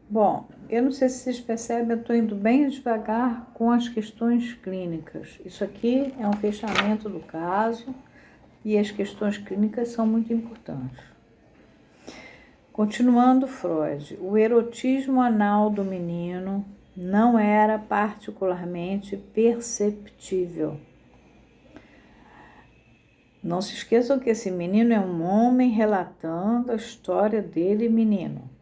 Bom, eu não sei se vocês percebem, eu estou indo bem devagar com as questões clínicas. Isso aqui é um fechamento do caso e as questões clínicas são muito importantes. Continuando Freud, o erotismo anal do menino não era particularmente perceptível. Não se esqueçam que esse menino é um homem relatando a história dele, menino.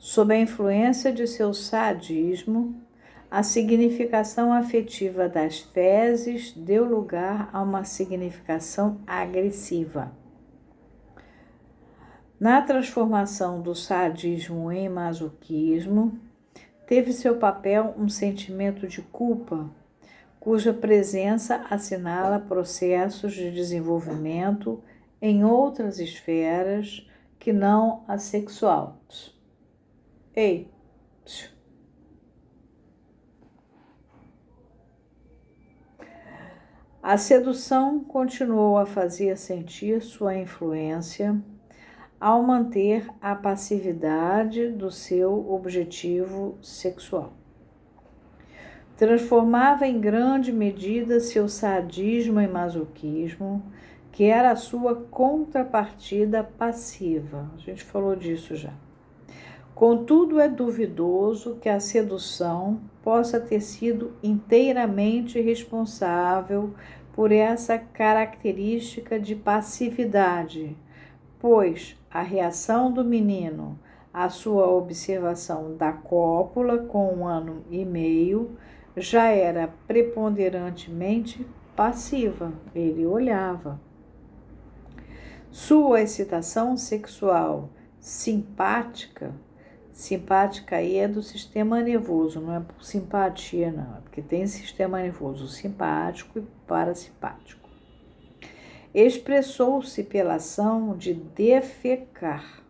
Sob a influência de seu sadismo, a significação afetiva das fezes deu lugar a uma significação agressiva. Na transformação do sadismo em masoquismo, teve seu papel um sentimento de culpa, cuja presença assinala processos de desenvolvimento em outras esferas que não a sexual. Ei, a sedução continuou a fazer sentir sua influência ao manter a passividade do seu objetivo sexual. Transformava em grande medida seu sadismo em masoquismo, que era a sua contrapartida passiva. A gente falou disso já. Contudo, é duvidoso que a sedução possa ter sido inteiramente responsável por essa característica de passividade, pois a reação do menino à sua observação da cópula com 1 ano e meio já era preponderantemente passiva, ele olhava. Sua excitação sexual simpática aí é do sistema nervoso, não é por simpatia não, é porque tem sistema nervoso simpático e parasimpático. Expressou-se pela ação de defecar,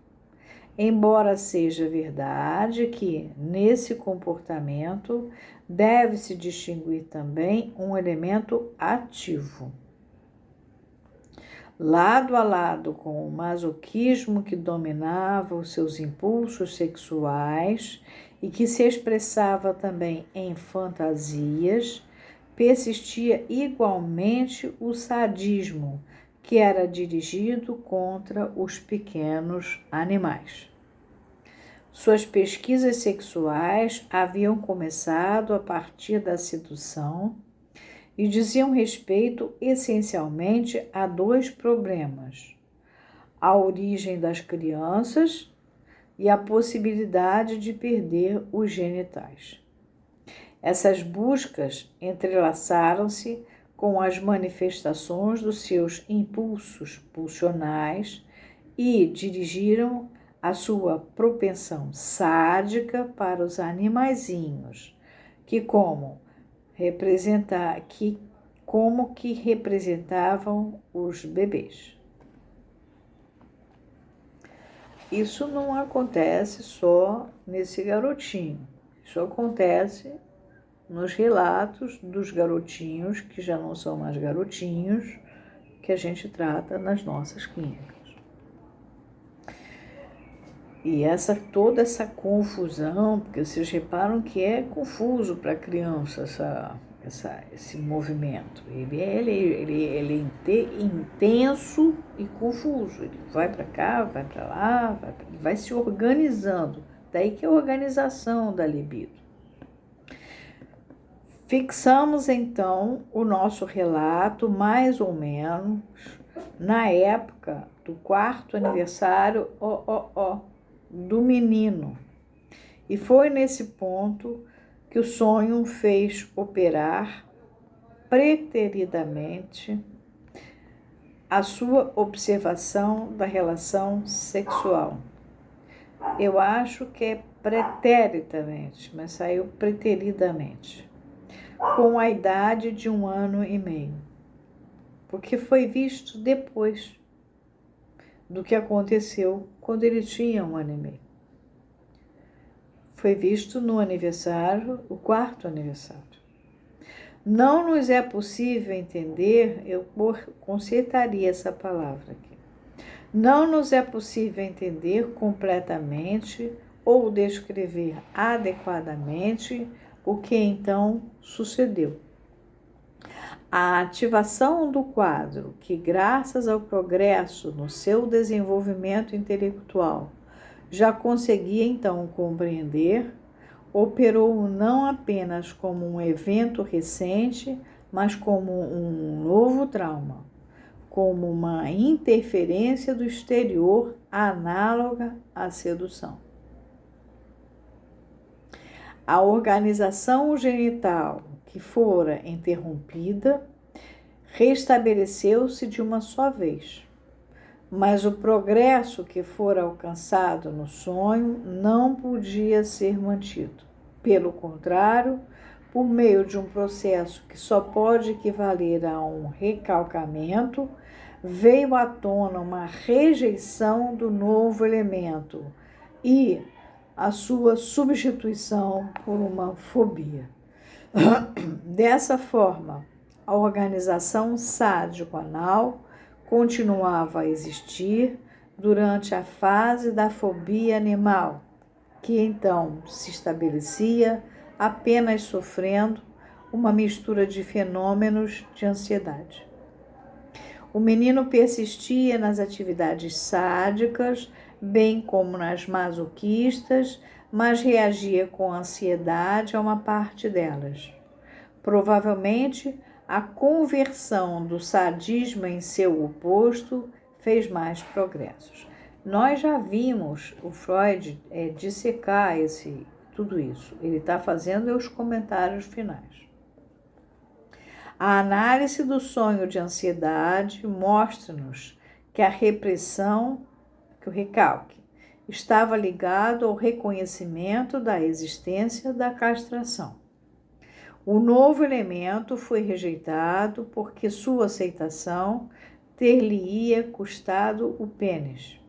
embora seja verdade que, nesse comportamento, deve-se distinguir também um elemento ativo. Lado a lado com o masoquismo que dominava os seus impulsos sexuais e que se expressava também em fantasias, persistia igualmente o sadismo, que era dirigido contra os pequenos animais. Suas pesquisas sexuais haviam começado a partir da sedução e diziam respeito essencialmente a 2 problemas: a origem das crianças e a possibilidade de perder os genitais. Essas buscas entrelaçaram-se com as manifestações dos seus impulsos pulsionais e dirigiram a sua propensão sádica para os animaizinhos, como que representavam os bebês. Isso não acontece só nesse garotinho, isso acontece nos relatos dos garotinhos, que já não são mais garotinhos, que a gente trata nas nossas clínicas. E toda essa confusão, porque vocês reparam que é confuso para a criança esse movimento. Ele é intenso e confuso. Ele vai para cá, vai para lá, ele vai se organizando. Daí que é a organização da libido. Fixamos então o nosso relato mais ou menos na época do 4º aniversário do menino. E foi nesse ponto que o sonho fez operar preteridamente a sua observação da relação sexual. Eu acho que é preteritamente, mas saiu preteridamente, com a idade de 1 ano e meio, porque foi visto depois do que aconteceu quando ele tinha 1 ano e meio. Foi visto no aniversário, o 4º aniversário. Não nos é possível entender, eu consertaria essa palavra aqui, não nos é possível entender completamente ou descrever adequadamente o que então sucedeu. A ativação do quadro, que graças ao progresso no seu desenvolvimento intelectual já conseguia então compreender, operou não apenas como um evento recente, mas como um novo trauma, como uma interferência do exterior análoga à sedução. A organização genital que fora interrompida restabeleceu-se de uma só vez, mas o progresso que fora alcançado no sonho não podia ser mantido. Pelo contrário, por meio de um processo que só pode equivaler a um recalcamento, veio à tona uma rejeição do novo elemento e a sua substituição por uma fobia. Dessa forma, a organização sádico-anal continuava a existir durante a fase da fobia animal, que então se estabelecia apenas sofrendo uma mistura de fenômenos de ansiedade. O menino persistia nas atividades sádicas, bem como nas masoquistas, mas reagia com ansiedade a uma parte delas. Provavelmente, a conversão do sadismo em seu oposto fez mais progressos. Nós já vimos o Freud dissecar tudo isso. Ele está fazendo os comentários finais. A análise do sonho de ansiedade mostra-nos que a repressão, que o recalque, estava ligado ao reconhecimento da existência da castração. O novo elemento foi rejeitado porque sua aceitação ter-lhe-ia custado o pênis.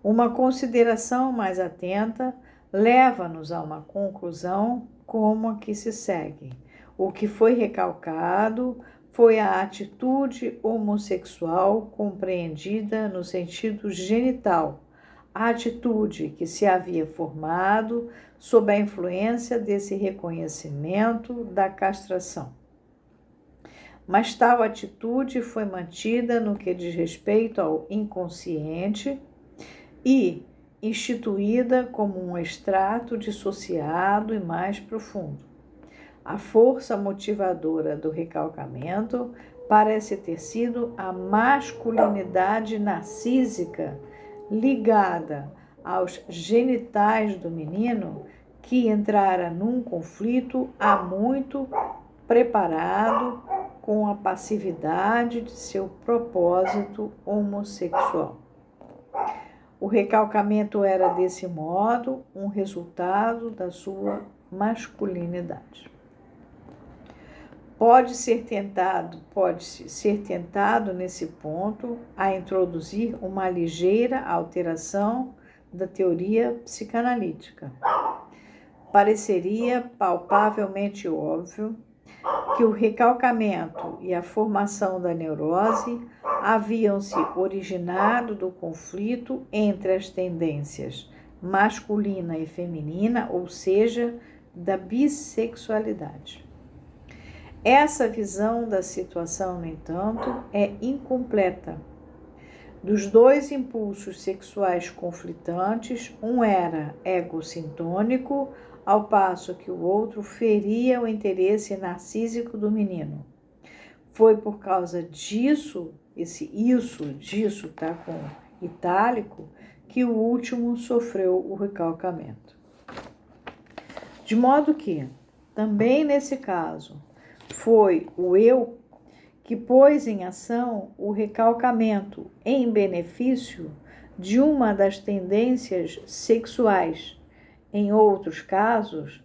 Uma consideração mais atenta leva-nos a uma conclusão como a que se segue. O que foi recalcado foi a atitude homossexual compreendida no sentido genital, a atitude que se havia formado sob a influência desse reconhecimento da castração. Mas tal atitude foi mantida no que diz respeito ao inconsciente e instituída como um extrato dissociado e mais profundo. A força motivadora do recalcamento parece ter sido a masculinidade narcísica ligada aos genitais do menino, que entrara num conflito há muito preparado com a passividade de seu propósito homossexual. O recalcamento era, desse modo, um resultado da sua masculinidade. Pode ser tentado nesse ponto a introduzir uma ligeira alteração da teoria psicanalítica. Pareceria palpavelmente óbvio que o recalcamento e a formação da neurose haviam se originado do conflito entre as tendências masculina e feminina, ou seja, da bissexualidade. Essa visão da situação, no entanto, é incompleta. Dos dois impulsos sexuais conflitantes, um era egocintônico, ao passo que o outro feria o interesse narcísico do menino. Foi por causa disso, disso tá com itálico, que o último sofreu o recalcamento. De modo que, também nesse caso, foi o eu que pôs em ação o recalcamento em benefício de uma das tendências sexuais. Em outros casos,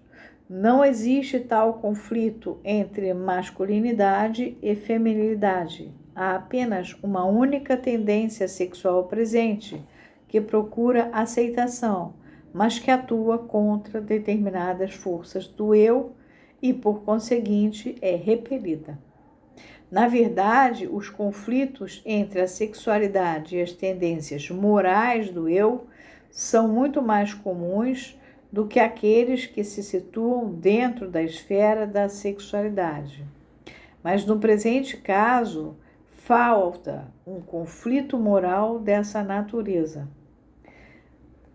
não existe tal conflito entre masculinidade e feminilidade. Há apenas uma única tendência sexual presente, que procura aceitação, mas que atua contra determinadas forças do eu e, por conseguinte, é repelida. Na verdade, os conflitos entre a sexualidade e as tendências morais do eu são muito mais comuns do que aqueles que se situam dentro da esfera da sexualidade. Mas no presente caso, falta um conflito moral dessa natureza.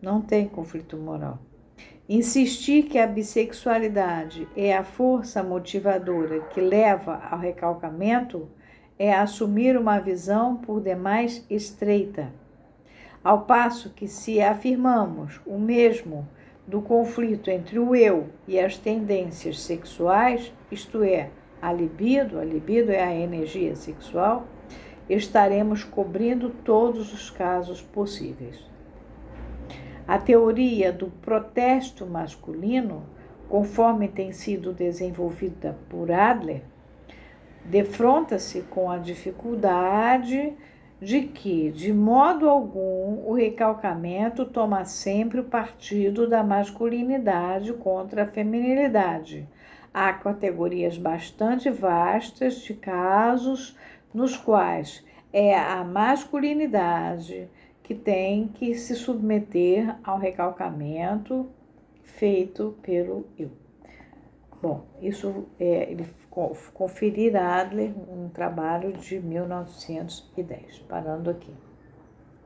Não tem conflito moral. Insistir que a bissexualidade é a força motivadora que leva ao recalcamento é assumir uma visão por demais estreita. Ao passo que, se afirmamos o mesmo do conflito entre o eu e as tendências sexuais, isto é, a libido é a energia sexual, estaremos cobrindo todos os casos possíveis. A teoria do protesto masculino, conforme tem sido desenvolvida por Adler, defronta-se com a dificuldade de que, de modo algum, o recalcamento toma sempre o partido da masculinidade contra a feminilidade. Há categorias bastante vastas de casos nos quais é a masculinidade que tem que se submeter ao recalcamento feito pelo eu. Bom, isso ele conferir a Adler, um trabalho de 1910, parando aqui.